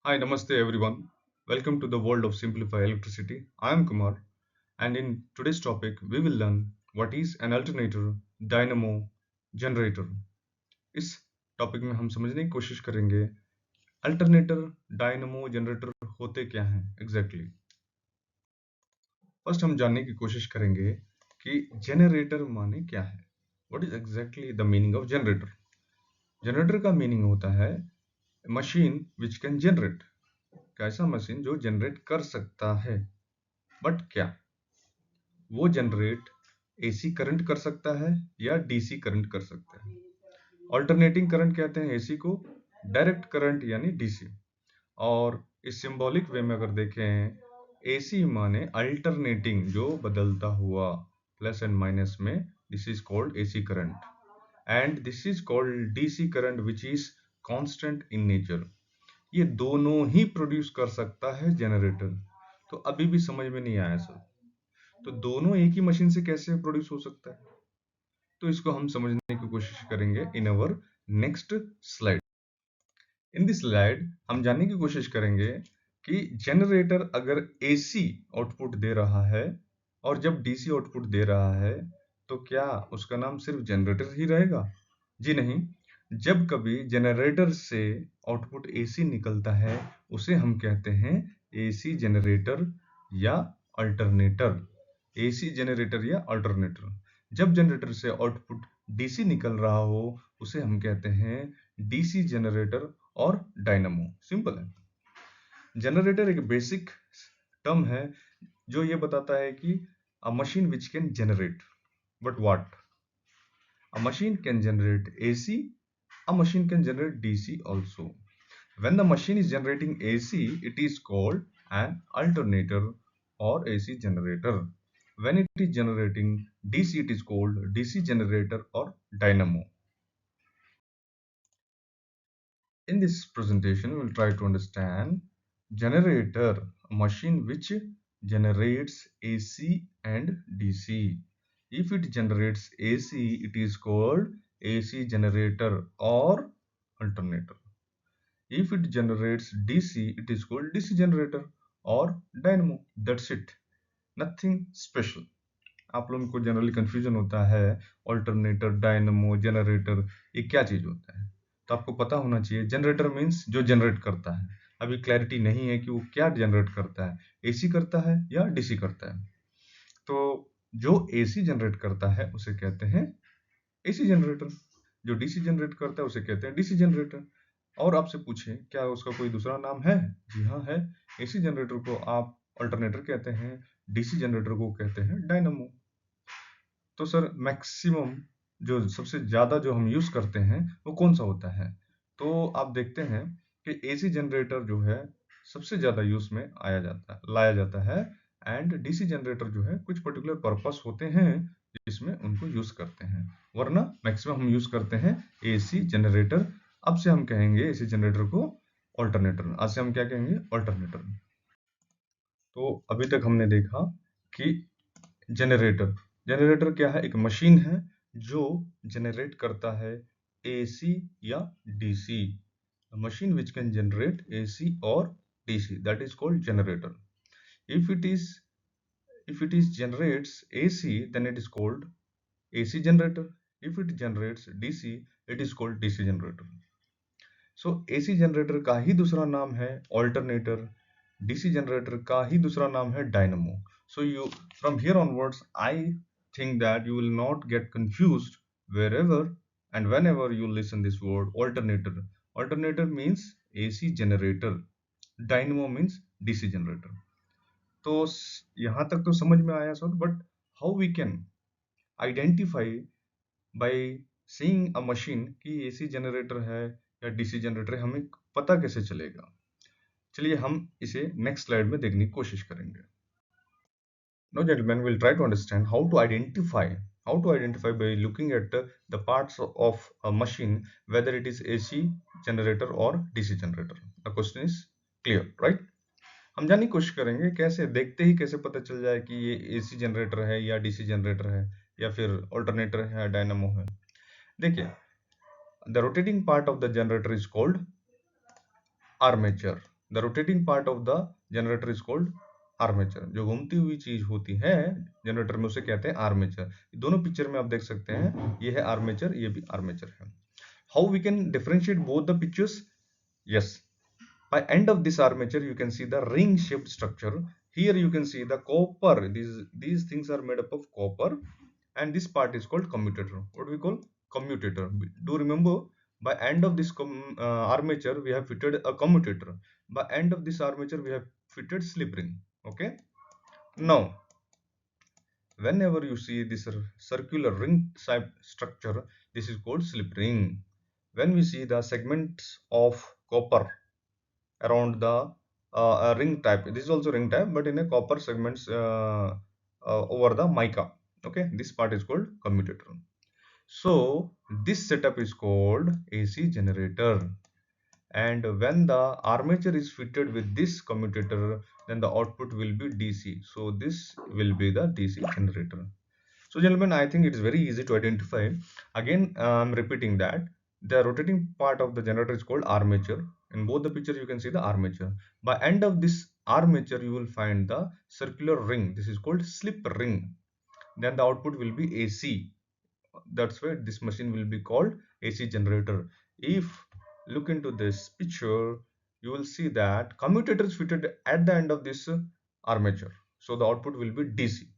Hi, Namaste everyone. Welcome to the world of Simplify Electricity. I am Kumar, and in today's topic, we will learn what is an alternator, dynamo, generator. इस topic में हम समझने की कोशिश करेंगे alternator, dynamo, generator होते क्या हैं एग्जैक्टली। फर्स्ट हम जानने की कोशिश करेंगे कि जनरेटर माने क्या है। What is exactly the meaning of generator. Generator का मीनिंग होता है मशीन विच कैन जनरेट, ऐसा मशीन जो जनरेट कर सकता है। बट क्या वो जनरेट एसी करंट कर सकता है या डीसी करंट कर सकता है? ऑल्टरनेटिंग करंट कहते हैं एसी को, डायरेक्ट करंट यानी डीसी। और इस सिंबॉलिक वे में अगर देखें, एसी माने अल्टरनेटिंग, जो बदलता हुआ, प्लस एंड माइनस में, this is called AC current. And this is called DC current which is constant in nature. ये दोनों ही प्रोड्यूस कर सकता है जनरेटर। तो अभी भी समझ में नहीं आया सर, तो दोनों एक ही मशीन से कैसे प्रोड्यूस हो सकता है? तो इसको हम समझने की कोशिश करेंगे in our next slide. In this slide हम जानने की कोशिश करेंगे कि जनरेटर अगर एसी आउटपुट दे रहा है और जब डीसी आउटपुट दे रहा है तो क्या उसका नाम सिर्फ जनरेटर ही रहेगा? जी नहीं। जब कभी जनरेटर से आउटपुट एसी निकलता है उसे हम कहते हैं एसी जनरेटर या अल्टरनेटर। एसी जनरेटर या अल्टरनेटर। जब जनरेटर से आउटपुट डीसी निकल रहा हो उसे हम कहते हैं डीसी जनरेटर और डायनामो। सिंपल है। जनरेटर एक बेसिक टर्म है जो ये बताता है कि अ machine which can generate. But what? A machine can generate AC, a machine can generate DC also. When the machine is generating AC, it is called an alternator or AC generator. When it is generating DC, it is called DC generator or dynamo. In this presentation, we will try to understand generator, a machine which generates AC and DC. If it generates AC, it is called AC generator or alternator. If it generates DC, it is called DC generator or dynamo. That's it. Nothing special. आप लोगों को generally confusion होता है alternator, dynamo, generator, ये क्या चीज होता है। तो आपको पता होना चाहिए जनरेटर मीन्स जो जनरेट करता है। अभी क्लैरिटी नहीं है कि वो क्या जनरेट करता है, एसी करता है या डीसी करता है। तो जो एसी जनरेट करता है उसे कहते हैं एसी जनरेटर, जो डीसी जनरेट करता है उसे कहते हैं डीसी जनरेटर। और आपसे पूछे क्या उसका कोई दूसरा नाम है? जी हाँ है। एसी जनरेटर को आप अल्टरनेटर कहते हैं, डीसी जनरेटर को कहते हैं डायनामो। तो सर मैक्सिमम जो सबसे ज्यादा जो हम यूज करते हैं वो कौन सा होता है? तो आप देखते हैं कि एसी जनरेटर जो है सबसे ज्यादा यूज में लाया जाता है। एंड डीसी जनरेटर जो है कुछ पर्टिकुलर पर्पस होते हैं जिसमें उनको यूज करते हैं, वरना मैक्सिमम हम यूज करते हैं एसी जनरेटर। अब से हम कहेंगे एसी जनरेटर को ऑल्टरनेटर। आज से हम क्या कहेंगे? ऑल्टरनेटर। तो अभी तक हमने देखा कि जनरेटर, जनरेटर क्या है? एक मशीन है जो जनरेट करता है एसी या DC. Machine which can generate AC और DC, that is called generator. if it is if it is generates AC, then it is called AC generator. If it generates DC, it is called DC generator. So AC generator का ही दूसरा नाम है alternator, DC generator का ही दूसरा नाम है dynamo. So you from here onwards I think that you will not get confused wherever and whenever you listen this word alternator. Alternator means AC generator, dynamo means DC generator. तो यहाँ तक तो समझ में आया sir, but how we can identify by seeing a machine कि AC generator है या डीसी जनरेटर है, हमें पता कैसे चलेगा? चलिए हम इसे नेक्स्ट स्लाइड में देखने की कोशिश करेंगे। Now, gentlemen, we'll try to understand how to identify by looking at the parts of a machine whether it is AC generator or DC generator. The question is clear, right? हम जानने की कोशिश करेंगे कैसे, देखते ही कैसे पता चल जाए कि ये एसी जनरेटर है या डीसी जनरेटर है या फिर ऑल्टरनेटर है या डायनामो है। देखिए, the rotating part of the generator is called armature. The rotating part of the generator is called armature. जो घूमती हुई चीज होती है जनरेटर में उसे कहते हैं आर्मेचर। दोनों पिक्चर में आप देख सकते हैं, ये है आर्मेचर, ये भी आर्मेचर है। How we can differentiate both the pictures? Yes, by end of this armature you can see the ring shaped structure. Here you can see the copper, these things are made up of copper, and this part is called commutator. What we call commutator? Do remember, by end of this armature we have fitted a commutator. By end of this armature we have fitted slip ring. Okay, now whenever you see this circular ring type structure, this is called slip ring. When we see the segments of copper around the ring type, this is also ring type but in a copper segments over the mica. Okay, this part is called commutator. So this setup is called AC generator, and when the armature is fitted with this commutator, then the output will be DC. So this will be the DC generator. So gentlemen, I think it is very easy to identify. Again, I'm repeating that the rotating part of the generator is called armature. In both the pictures, you can see the armature. By end of this armature, you will find the circular ring. This is called slip ring. Then the output will be AC. That's why this machine will be called AC generator. If look into this picture, you will see that commutator is fitted at the end of this armature. So the output will be DC.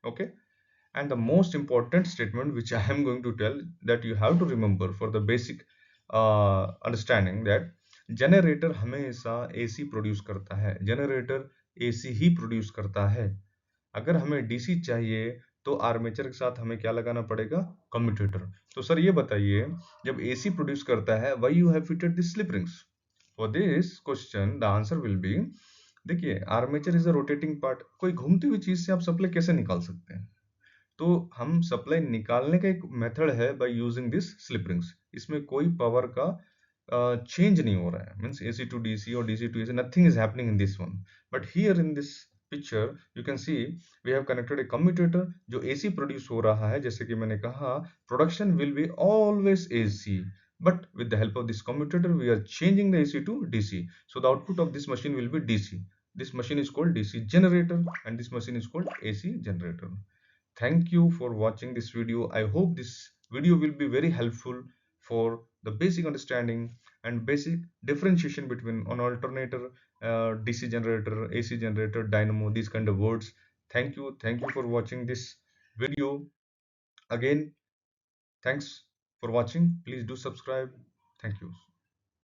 Okay. And the most important statement which I am going to tell, that you have to remember for the basic understanding, that generator हमेशा AC produce करता है, generator AC ही produce करता है। अगर हमें DC चाहिए तो armature के साथ हमें क्या लगाना पड़ेगा? कम्यूटेटर। तो सर ये बताइए, जब AC प्रोड्यूस करता है, why you have fitted the slip rings? For this question the answer will be, देखिए armature is a rotating part. कोई घूमती हुई चीज से आप सप्लाई कैसे निकाल सकते हैं? तो हम सप्लाई निकालने का एक मेथड है by using this slip rings. इसमें कोई पावर का चेंज नहीं हो रहा है, मींस एसी टू डीसी और DC to AC, nothing is happening in this one. But here in this picture you can see we have connected a commutator जो AC produce हो रहा है। जैसे कि मैंने कहा, production will be always AC, but with the help of this commutator we are changing the AC to DC, so the output of this machine will be DC. This machine is called DC generator and this machine is called AC generator. Thank you for watching this video. I hope this video will be very helpful for the basic understanding and basic differentiation between an alternator, DC generator, AC generator, dynamo, these kind of words. Thank you for watching this video. Again, thanks for watching. Please do subscribe. Thank you.